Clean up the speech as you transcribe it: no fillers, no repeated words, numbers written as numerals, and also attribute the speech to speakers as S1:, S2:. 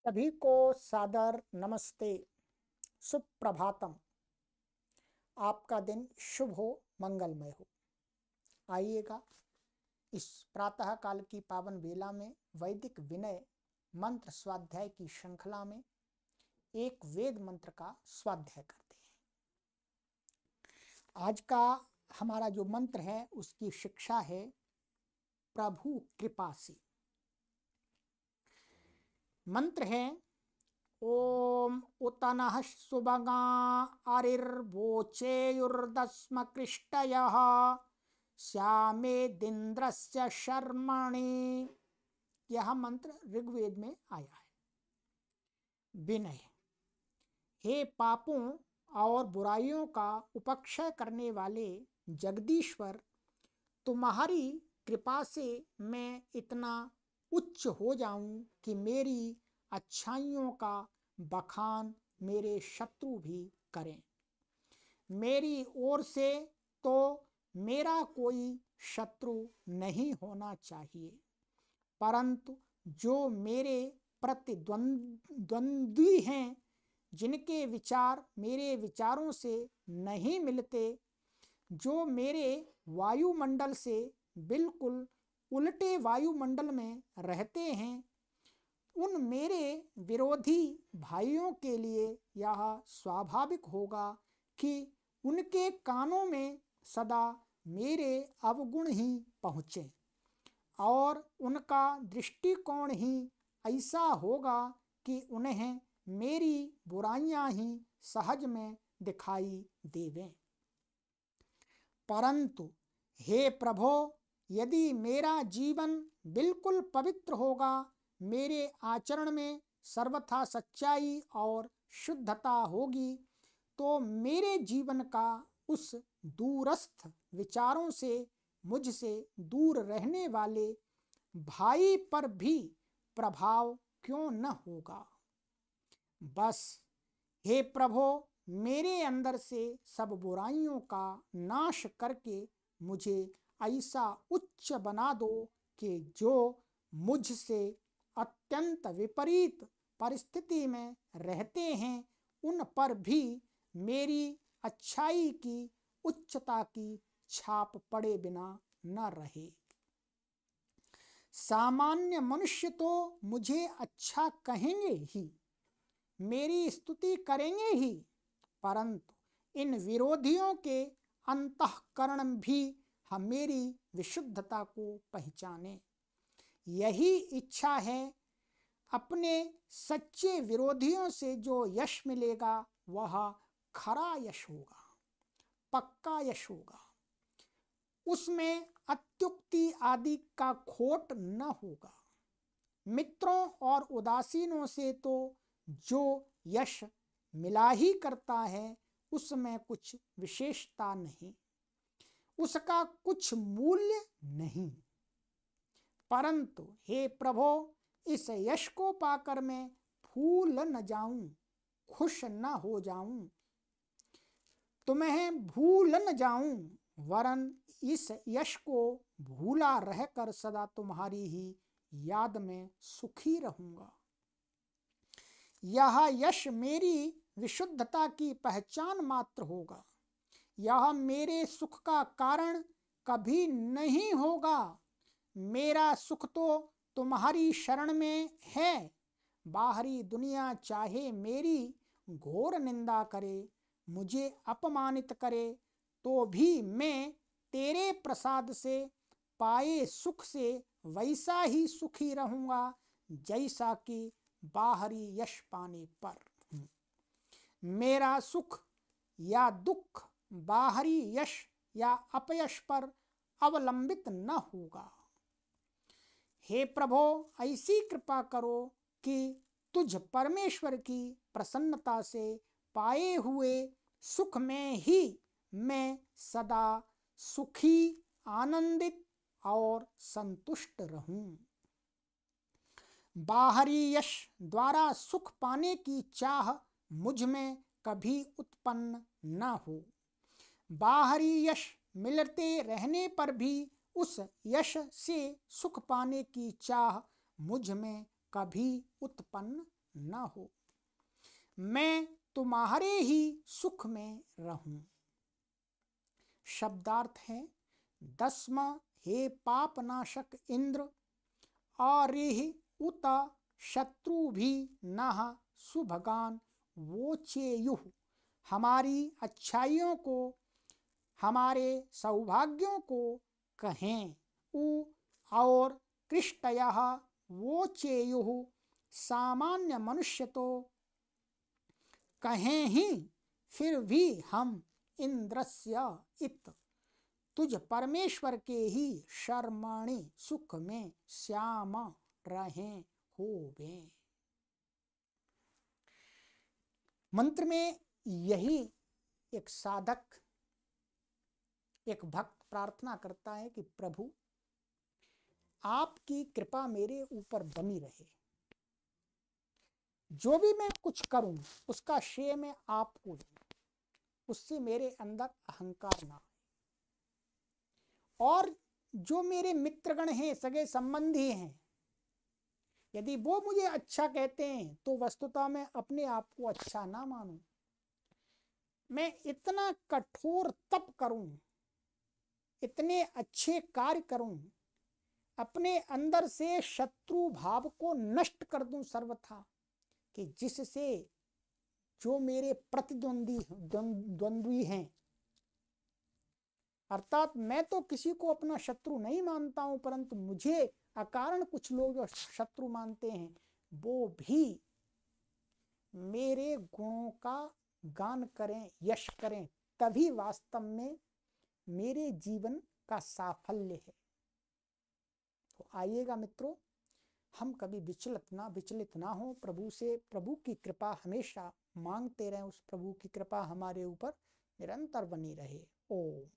S1: सभी को सादर नमस्ते, सुप्रभातम। आपका दिन शुभ हो, मंगलमय हो। आइएगा इस प्रातः काल की पावन बेला में वैदिक विनय मंत्र स्वाध्याय की श्रृंखला में एक वेद मंत्र का स्वाध्याय करते हैं। आज का हमारा जो मंत्र है उसकी शिक्षा है प्रभु कृपा से। मंत्र है ओम उतनः सुभगा अरिर्वोचेयुर्दस्म कृष्टयः श्यामेदिन्द्रस्य शर्मणि। यह मंत्र ऋग्वेद में आया है। विनय, हे पापों और बुराइयों का उपक्षय करने वाले जगदीश्वर, तुम्हारी कृपा से मैं इतना उच्च हो जाऊं कि मेरी अच्छाइयों का बखान मेरे शत्रु भी करें। मेरी ओर से तो मेरा कोई शत्रु नहीं होना चाहिए, परंतु जो मेरे प्रतिद्वंद्वी हैं, जिनके विचार मेरे विचारों से नहीं मिलते, जो मेरे वायुमंडल से बिल्कुल उल्टे वायुमंडल में रहते हैं, उन मेरे विरोधी भाइयों के लिए यह स्वाभाविक होगा कि उनके कानों में सदा मेरे अवगुण ही पहुँचे और उनका दृष्टिकोण ही ऐसा होगा कि उन्हें मेरी बुराइयां ही सहज में दिखाई देवें। परंतु हे प्रभो, यदि मेरा जीवन बिल्कुल पवित्र होगा, मेरे आचरण में सर्वथा सच्चाई और शुद्धता होगी, तो मेरे जीवन का उस दूरस्थ विचारों से मुझसे दूर रहने वाले भाई पर भी प्रभाव क्यों न होगा। बस हे प्रभो, मेरे अंदर से सब बुराइयों का नाश करके मुझे ऐसा उच्च बना दो कि जो मुझसे अत्यंत विपरीत परिस्थिति में रहते हैं, उन पर भी मेरी अच्छाई की उच्चता की छाप पड़े बिना न रहे। सामान्य मनुष्य तो मुझे अच्छा कहेंगे ही, मेरी स्तुति करेंगे ही, परंतु इन विरोधियों के अंतःकरण भी हम मेरी विशुद्धता को पहचाने। यही इच्छा है। अपने सच्चे विरोधियों से जो यश मिलेगा वह खरा यश होगा, पक्का यश होगा। उसमें अत्युक्ति आदि का खोट न होगा। मित्रों और उदासीनों से तो जो यश मिला ही करता है, उसमें कुछ विशेषता नहीं, उसका कुछ मूल्य नहीं। परंतु हे प्रभो, इस यश को पाकर मैं फूल न जाऊं, खुश न हो जाऊं, तुम्हें भूल न जाऊं, वरन इस यश को भूला रहकर सदा तुम्हारी ही याद में सुखी रहूंगा। यह यश मेरी विशुद्धता की पहचान मात्र होगा। यह मेरे सुख का कारण कभी नहीं होगा। मेरा सुख तो तुम्हारी शरण में है। बाहरी दुनिया चाहे मेरी घोर निंदा करे, मुझे अपमानित करे, तो भी मैं तेरे प्रसाद से पाए सुख से वैसा ही सुखी रहूंगा जैसा कि बाहरी यश पाने पर। मेरा सुख या दुख बाहरी यश या अपयश पर अवलंबित न होगा। हे प्रभो, ऐसी कृपा करो कि तुझ परमेश्वर की प्रसन्नता से पाए हुए सुख में ही मैं सदा सुखी, आनंदित और संतुष्ट रहूं। बाहरी यश द्वारा सुख पाने की चाह मुझ में कभी उत्पन्न न हो। बाहरी यश मिलते रहने पर भी उस यश से सुख पाने की चाह मुझ में कभी उत्पन्न न हो। मैं तुम्हारे ही सुख में रहूं। शब्दार्थ है, 10वां, हे पापनाशक इंद्र, आरेहि उत शत्रु भी नः सुभगान वोचेयुः। हमारी अच्छाइयों को, हमारे सौभाग्यों को कहें। उ और कृष्टयः वोचेयुः। सामान्य मनुष्य तो कहें ही, फिर भी हम इंद्रस्य इत तुझ परमेश्वर के ही शर्मणि सुख में श्याम रहे होवे। मंत्र में यही एक साधक, एक भक्त प्रार्थना करता है कि प्रभु आपकी कृपा मेरे ऊपर बनी रहे, जो भी मैं कुछ करूं उसका श्रेय मैं आपको दूं, उससे मेरे अंदर अहंकार ना आए। और जो मेरे मित्रगण हैं, सगे संबंधी हैं, यदि वो मुझे अच्छा कहते हैं तो वस्तुतः मैं अपने आप को अच्छा ना मानूं। मैं इतना कठोर तप करूं, इतने अच्छे कार्य करूं, अपने अंदर से शत्रु भाव को नष्ट कर दूं सर्वथा, कि जिससे जो मेरे द्वंद्वी हैं, अर्थात मैं तो किसी को अपना शत्रु नहीं मानता हूं, परंतु मुझे अकारण कुछ लोग जो शत्रु मानते हैं, वो भी मेरे गुणों का गान करें, यश करें, तभी वास्तव में मेरे जीवन का साफल्य है। तो आइएगा मित्रों, हम कभी विचलित ना हो, प्रभु से प्रभु की कृपा हमेशा मांगते रहें, उस प्रभु की कृपा हमारे ऊपर निरंतर बनी रहे। ओम।